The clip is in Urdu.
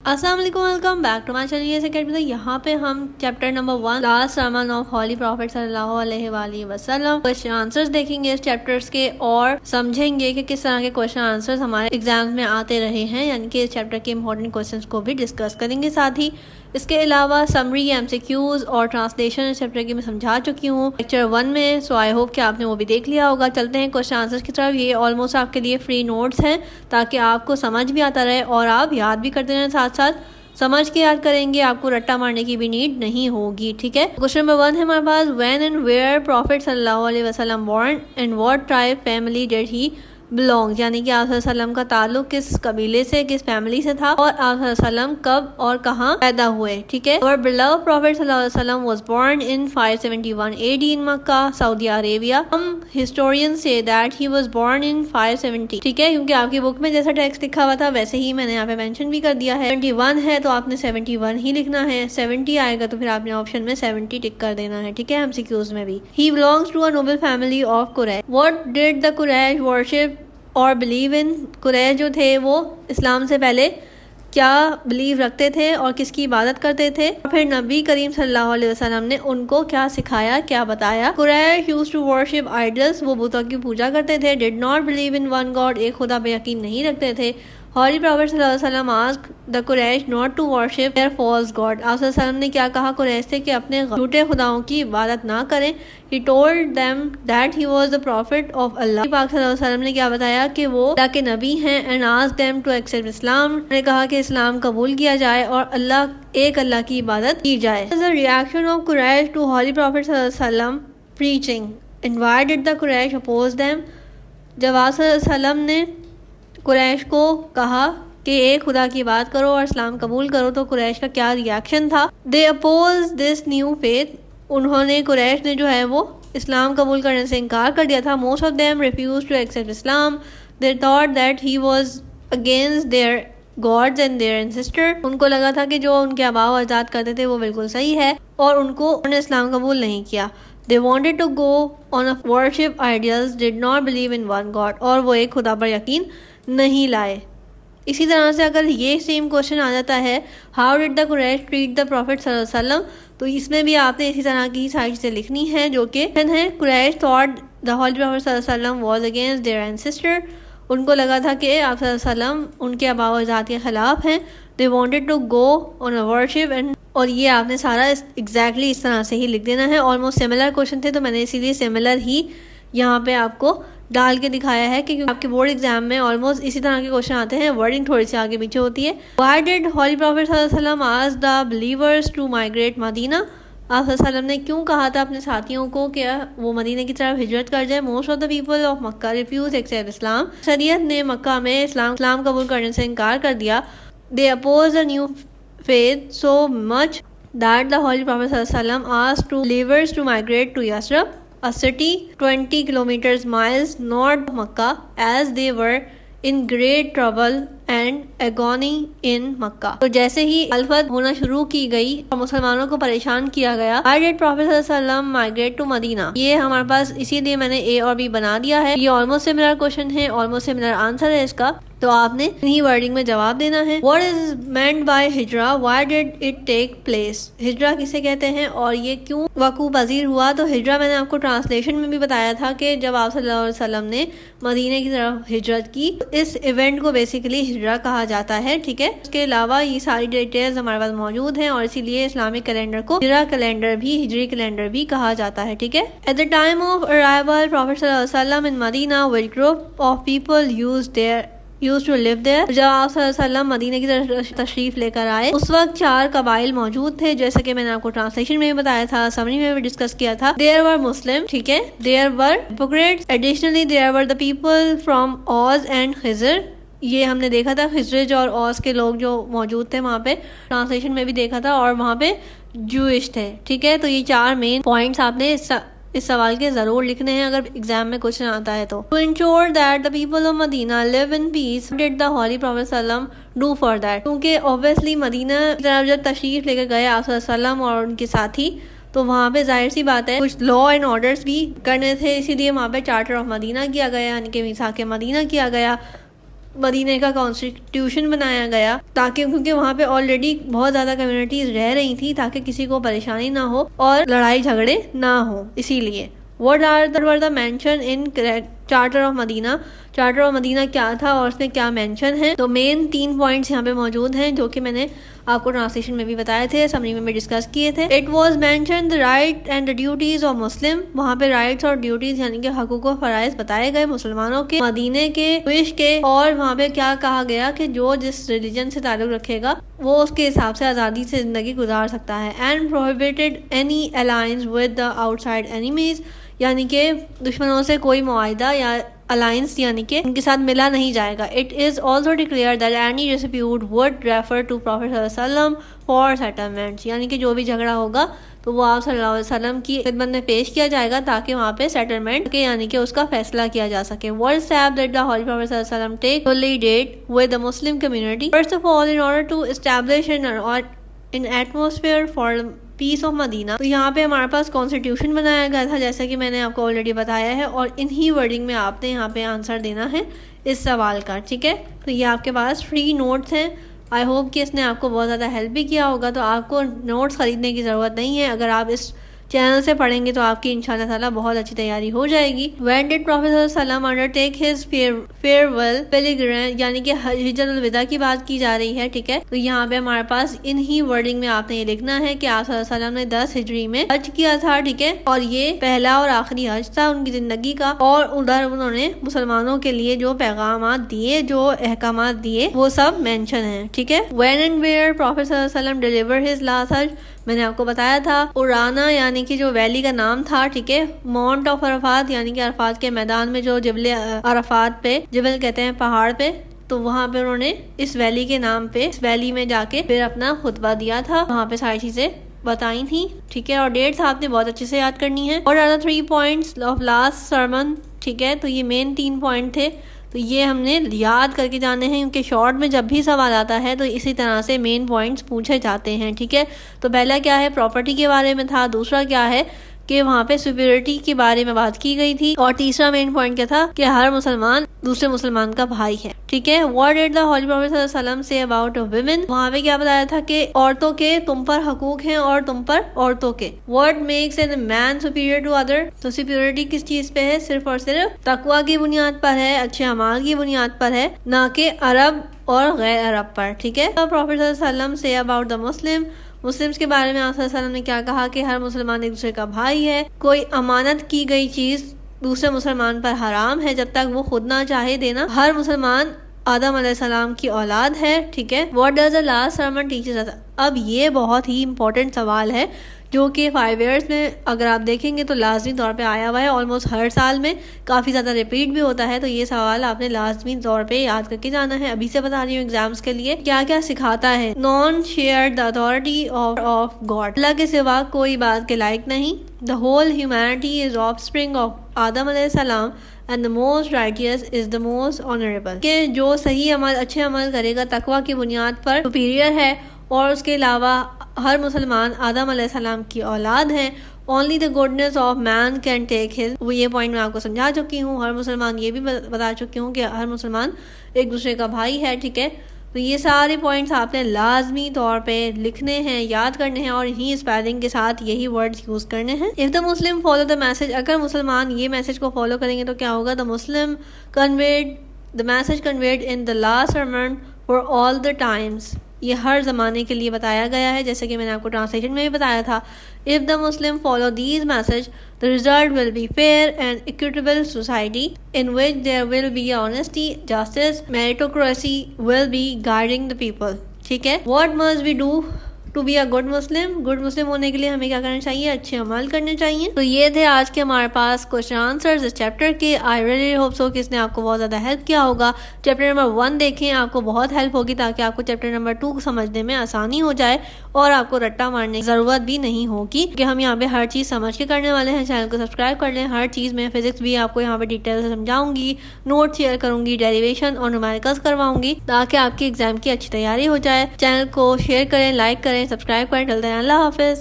السلام علیکم، welcome back to my channel یہ اکیڈمی۔ یہاں پہ ہم chapter number 1 last sermon of holy prophet صلی اللہ علیہ وآلہ وسلم کوشچن آنسرز دیکھیں گے اس چیپٹرز کے، اور سمجھیں گے کہ کس طرح کے کوشچن آنسرز ہمارے ایگزامز میں آتے رہے ہیں، یعنی کہ اس چیپٹر کے امپورٹنٹ کوشچنز کو بھی ڈسکس کریں گے ساتھ ہی۔ اس کے علاوہ سمری، MCQs اور ٹرانسلیشن اس چیپٹر کی میں سمجھا چکی ہوں لیکچر 1 میں، سو آئی ہوپ کہ آپ نے وہ بھی دیکھ لیا ہوگا۔ چلتے ہیں کوشچن آنسرز کی طرف۔ یہ آلموسٹ آپ کے لیے فری نوٹس ہیں تاکہ آپ کو سمجھ بھی آتا رہے اور آپ یاد بھی کرتے رہیں، ساتھ ساتھ سمجھ کے یاد کریں گے، آپ کو رٹا مارنے کی بھی نیڈ نہیں ہوگی، ٹھیک ہے۔ کوشچن نمبر 1 ہے ہمارے پاس، وین اینڈ ویئر پروفیٹ صلی اللہ علیہ وسلم born and what tribe family did he belongs، یعنی کہ آپ صلی اللہ علیہ وسلم کا تعلق کس قبیلے سے، کس فیملی سے تھا، اور آپ صلی اللہ علیہ وسلم کب اور کہاں پیدا ہوئے، ٹھیک ہے۔ Our beloved Prophet صلی اللہ علیہ وسلم was born in 571 AD in Makkah, Saudi Arabia. Some historians say that he was born in 570، ٹھیک ہے، کیونکہ آپ کی بک میں جیسا ٹیکسٹ لکھا ہوا تھا ویسے ہی میں نے یہاں پہ مینشن بھی کر دیا ہے۔ 71 ہے تو آپ نے 71 ہی لکھنا ہے، 70 آئے گا تو پھر آپ نے آپشن میں 70 ٹک کر دینا ہے، ٹھیک ہے، MCQs میں بھی۔ He belongs to a noble family of Quraysh. What did the Quraysh worship اور بلیو ان؟ قریش جو تھے وہ اسلام سے پہلے کیا بلیو رکھتے تھے اور کس کی عبادت کرتے تھے، اور پھر نبی کریم صلی اللہ علیہ وسلم نے ان کو کیا سکھایا، کیا بتایا۔ قریش used to worship idols، وہ بتوں کی پوجا کرتے تھے۔ did not believe in one God، ایک خدا پہ یقین نہیں رکھتے تھے۔ ہولی پروفیٹ صلی اللہ علیہ وسلم asked the Quraysh not to worship their false god، آپ صلی اللہ علیہ وسلم نے کیا کہا قریش سے کہ اپنے جھوٹے خداؤں کی عبادت نہ کریں۔ He told them that he was the prophet of Allah، پاک صلی اللہ علیہ وسلم نے کیا بتایا کہ وہ اللہ کے نبی ہیں۔ and asked them to accept Islam، انہوں نے کہا کہ اسلام قبول کیا جائے اور ایک اللہ کی عبادت کی جائے۔ As a reaction of Quraysh to Holy Prophet صلی اللہ علیہ وسلم preaching، and why did the Quraysh oppose them، جب آپ صلی اللہ علیہ وسلم نے قریش کو کہا کہ ایک خدا کی بات کرو اور اسلام قبول کرو تو قریش کا کیا ریاکشن تھا۔ They opposed this new faith، انہوں نے قریش نے جو ہے وہ اسلام قبول کرنے سے انکار کر دیا تھا۔ Most of them refused to accept Islam، they thought that he was against their gods and their ancestors، ان کو لگا تھا کہ جو ان کے آباء و اجداد کرتے تھے وہ بالکل صحیح ہے اور انہوں نے اسلام قبول نہیں کیا۔ They wanted to go on a worship idols، did not believe in one God، اور وہ ایک خدا پر یقین نہیں لائے۔ اسی طرح سے اگر یہ سیم کوشچن آ جاتا ہے how did the Quraysh treat the prophet صلی اللہ علیہ وسلم، تو اس میں بھی آپ نے اسی طرح کی ساری چیزیں لکھنی ہیں جو کہ قریش thought the holy prophet صلی اللہ علیہ وسلم was against their ancestor، ان کو لگا تھا کہ آپ صلی اللہ علیہ وسلم ان کے آباء و اجداد کے خلاف ہیں۔ they wanted to go on a worship and، اور یہ آپ نے سارا ایگزیکٹلی اس طرح سے ہی لکھ دینا ہے۔ آلموسٹ سملر کوشچن تھے تو میں نے اسی لیے سملر ہی یہاں پہ آپ کو ڈال کے دکھایا ہے کہ آپ کے بورڈ ایگزام میں آلموسٹ اسی طرح کے کوشچن آتے ہیں، ورڈنگ تھوڑی سی آگے پیچھے ہوتی ہے۔ Why did Holy Prophet صلی اللہ علیہ وسلم ask the believers to migrate مدینہ، آپ صلی اللہ علیہ وسلم نے کیوں کہا تھا اپنے ساتھیوں کو کہ وہ مدینہ کی طرف ہجرت کر جائے۔ Most of the people of Makkah refused to accept Islam، شریعت نے مکہ میں اسلام قبول کرنے سے انکار کر دیا۔ They opposed the new faith so much that the Holy Prophet صلی اللہ علیہ وسلم asked to believers to migrate to Yasrib، a city 20 miles north of Makkah, as they were in great trouble and agony in Makkah۔ تو جیسے ہی الفت ہونا شروع کی گئی اور مسلمانوں کو پریشان کیا گیا، Why did Prophet صلی اللہ علیہ وسلم migrate to مدینہ، یہ ہمارے پاس اسی لیے میں نے A اور B بنا دیا ہے۔ یہ آلموسٹ سملر کوشچن ہے، آلموسٹ سملر آنسر ہے اس کا، تو آپ نے انہی ورڈنگ میں جواب دینا ہے۔ What is meant by ہجرہ، why did it take place، ہجرہ کسے کہتے ہیں اور یہ کیوں وقوع پذیر ہوا۔ تو ہجرہ میں نے آپ کو ٹرانسلیشن میں بھی بتایا تھا کہ جب آپ صلی اللہ علیہ وسلم نے مدینہ کی طرف ہجرت کی، اس ایونٹ کو بیسیکلی ہجرہ کہا جاتا ہے، ٹھیک ہے۔ اس کے علاوہ یہ ساری ڈیٹیلز ہمارے پاس موجود ہیں اور اسی لیے اسلامک کیلنڈر کو ہجرہ کیلنڈر بھی، ہجری کیلنڈر بھی کہا جاتا ہے، ٹھیک ہے۔ At the time of arrival Prophet صلی اللہ علیہ وسلم in Medina، which group of people used to live there، جب آپ صلی اللہ علیہ وسلم مدینہ کی طرف تشریف لے کر آئے اس وقت 4 قبائل موجود تھے، جیسے کہ میں نے آپ کو ٹرانسلیشن میں بھی بتایا تھا، سمری میں بھی ڈسکس کیا تھا۔ There were Muslim، ٹھیک ہے، there were hypocrites، additionally there were the people from Aus and Khizr، یہ ہم نے دیکھا تھا خزرج اور اوس کے لوگ جو موجود تھے وہاں پہ، ٹرانسلیشن میں بھی دیکھا تھا، اور وہاں پہ جوئش تھے، ٹھیک ہے۔ تو یہ 4 مین پوائنٹس آپ نے اس سوال کے ضرور لکھنے ہیں اگر ایگزام میں کوشچن آتا ہے تو۔ To ensure that the people of Medina live in peace، did the Holy Prophet صلی اللہ علیہ وسلم do for that، کیونکہ obviously مدینہ کی طرف جب تشریف لے کر گئے آپ صلی اللہ علیہ وسلم اور ان کے ساتھی، تو وہاں پہ ظاہر سی بات ہے کچھ لا اینڈ آرڈرس بھی کرنے تھے، اسی لیے وہاں پہ چارٹر آف مدینہ کیا گیا، یعنی کہ میثاق مدینہ کیا گیا۔ مدینہ کا کانسٹیٹیوشن بنایا گیا تاکہ کیونکہ وہاں پہ آلریڈی بہت زیادہ کمیونٹیز رہ رہی تھی تاکہ کسی کو پریشانی نہ ہو اور لڑائی جھگڑے نہ ہو. اسی لیے What are the mention in charter of Medina. Charter of Medina کیا تھا اور اس میں کیا مینشن ہے؟ تو مین 3 پوائنٹس یہاں پہ موجود ہیں جو کہ میں نے آپ کو ٹرانسلیشن میں بھی بتائے تھے, سمری میں بھی ڈسکس کیے تھے. It was mention the right and the duties of Muslim. وہاں پہ رائٹس اور ڈیوٹیز یعنی کہ حقوق و فرائض بتائے گئے مسلمانوں کے, مدینے کے, وش کے, اور وہاں پہ کیا کہا گیا کہ جو جس ریلیجن سے تعلق رکھے گا وہ اس کے حساب سے آزادی سے زندگی گزار سکتا ہے. And prohibited any alliance with the outside enemies. یعنی کہ دشمنوں سے کوئی معاہدہ یا الائنس یعنی کہ ان کے ساتھ ملا نہیں جائے گا. It is also declared that any dispute would refer to Prophet صلی اللہ علیہ وسلم for settlements. یعنی کہ جو بھی جھگڑا ہوگا تو وہ آپ صلی اللہ علیہ وسلم کی خدمت میں پیش کیا جائے گا تاکہ وہاں پہ سیٹلمنٹ کے یعنی کہ اس کا فیصلہ کیا جا سکے. What step did the Holy Prophet صلی اللہ علیہ وسلم take fully did with the Muslim community? First of all, in order to establish an atmosphere for peace of Medina, تو یہاں پہ ہمارے پاس کانسٹیٹیوشن بنایا گیا تھا جیسا کہ میں نے آپ کو آلریڈی بتایا ہے, اور انہی ورڈنگ میں آپ نے یہاں پہ آنسر دینا ہے اس سوال کا. ٹھیک ہے, تو یہ آپ کے پاس فری نوٹس ہیں. آئی ہوپ کہ اس نے آپ کو بہت زیادہ ہیلپ بھی کیا ہوگا. تو آپ کو نوٹس خریدنے کی ضرورت نہیں ہے, اگر آپ اس چینل سے پڑھیں گے تو آپ کی انشاءاللہ تعالیٰ بہت اچھی تیاری ہو جائے گی. When did Prophet صلی اللہ علیہ وسلم undertake his farewell pilgrimage, یعنی کہ حجۃ الوداع کی بات کی جا رہی ہے. ٹھیک ہے, تو یہاں پہ ہمارے پاس انہی ورڈنگ میں آپ نے یہ لکھنا ہے کہ آپ صلی اللہ علیہ وسلم نے 10 ہجری میں حج کیا تھا. ٹھیک ہے, اور یہ پہلا اور آخری حج تھا ان کی زندگی کا, اور ادھر انہوں نے مسلمانوں کے لیے جو پیغامات دیے, جو احکامات دیے, وہ سب مینشن ہیں. ٹھیک ہے, when and where Prophet صلی اللہ علیہ وسلم delivered his last hajj, میں نے آپ کو بتایا تھا ارانا یعنی کہ جو ویلی کا نام تھا. ٹھیک ہے, ماؤنٹ آف عرفات یعنی کہ عرفات کے میدان میں جو جبل عرفات پہ, جبل کہتے ہیں پہاڑ پہ, تو وہاں پہ انہوں نے اس ویلی کے نام پہ اس ویلی میں جا کے پھر اپنا خطبہ دیا تھا. وہاں پہ ساری چیزیں بتائی تھیں. ٹھیک ہے, اور ڈیٹس آپ نے بہت اچھے سے یاد کرنی ہے. اور 3 points of last sermon. ٹھیک ہے, تو یہ مین 3 پوائنٹ تھے, تو یہ ہم نے یاد کر کے جانے ہیں کیونکہ شارٹ میں جب بھی سوال آتا ہے تو اسی طرح سے مین پوائنٹس پوچھے جاتے ہیں. ٹھیک ہے, تو پہلا کیا ہے, پراپرٹی کے بارے میں تھا. دوسرا کیا ہے کہ وہاں پہ سپیریورٹی کے بارے میں بات کی گئی تھی. اور تیسرا مین پوائنٹ کیا تھا کہ ہر مسلمان دوسرے مسلمان کا بھائی ہے. ٹھیک ہے, what did the Holy Prophet صلی اللہ علیہ وسلم say about women? وہاں پہ کیا بتایا تھا کہ عورتوں کے تم پر حقوق ہیں اور تم پر عورتوں کے. what makes a man superior to other? تو سپیریورٹی کس چیز پہ ہے؟ صرف اور صرف تقویٰ کی بنیاد پر ہے, اچھے اعمال کی بنیاد پر ہے, نہ کہ عرب اور غیر عرب پر. ٹھیک ہے, Prophet صلی اللہ علیہ وسلم say about the Muslim. Muslims کے بارے میں آپ صلی اللہ علیہ وسلم نے کیا کہا کہ ہر مسلمان ایک دوسرے کا بھائی ہے. کوئی امانت کی گئی چیز دوسرے مسلمان پر حرام ہے جب تک وہ خود نہ چاہے دینا. ہر مسلمان آدم علیہ السلام کی اولاد ہے. ٹھیک ہے, what does the last sermon teach us? اب یہ بہت ہی امپورٹنٹ سوال ہے جو کہ 5 ایئرس میں اگر آپ دیکھیں گے تو لازمی طور پہ آیا ہوا ہے. آلموسٹ ہر سال میں کافی زیادہ ریپیٹ بھی ہوتا ہے, تو یہ سوال آپ نے لازمی طور پہ یاد کر کے جانا ہے. ابھی سے بتا رہی ہوں ایگزامس کے لیے کیا کیا سکھاتا ہے. None share the authority of God, اللہ کے سوا کوئی بات کے لائق نہیں. The whole humanity is offspring of Adam علیہ السلام and the most righteous is the most honorable. کہ جو صحیح عمل, اچھے عمل کرے گا تقویٰ کی بنیاد پر superior ہے, اور اس کے علاوہ ہر مسلمان آدم علیہ السلام کی اولاد ہیں. only the goodness of man can take his. وہ یہ پوائنٹ میں آپ کو سمجھا چکی ہوں. ہر مسلمان یہ بھی بتا چکی ہوں کہ ہر مسلمان ایک دوسرے کا بھائی ہے. ٹھیک ہے, تو یہ سارے پوائنٹس آپ نے لازمی طور پہ لکھنے ہیں, یاد کرنے ہیں, اور یہی اسپیلنگ کے ساتھ یہی ورڈز یوز کرنے ہیں. if the Muslim follow the message, اگر مسلمان یہ میسج کو فالو کریں گے تو کیا ہوگا. the Muslim conveyed the message conveyed in the last sermon for all the times. یہ ہر زمانے کے لیے بتایا گیا ہے جیسے کہ میں نے آپ کو ٹرانسلیشن میں بھی بتایا تھا. if the Muslim follow these message, the result will be fair and equitable society in which there will be honesty, justice, meritocracy will be guiding the people. ٹھیک ہے, what must we do to be a good Muslim? Good Muslim ہونے کے لیے ہمیں کیا کرنا چاہیے, اچھے عمل کرنے چاہیے. تو یہ تھے آج کے ہمارے پاس کوشچن آنسرز اس چیپٹر کے. آئی ریئلی ہوپ سو کہ اس نے آپ کو بہت زیادہ ہیلپ کیا ہوگا. چیپٹر نمبر 1 دیکھیں, آپ کو بہت ہیلپ ہوگی تاکہ آپ کو چیپٹر نمبر 2 سمجھنے میں آسانی ہو جائے اور آپ کو رٹا مارنے کی ضرورت بھی نہیں ہوگی کہ ہم یہاں پہ ہر چیز سمجھ کے کرنے والے ہیں. چینل کو سبسکرائب کر لیں. ہر چیز میں فزکس بھی آپ کو یہاں پہ ڈیٹیل سے سمجھاؤں گی, نوٹ شیئر کروں گی, ڈیریویشن اور نومیریکلس کرواؤں گی تاکہ آپ کی ایگزام کی اچھی تیاری ہو جائے. چینل کو شیئر کریں, لائک کریں, سبسکرائب کریں. اللہ حافظ.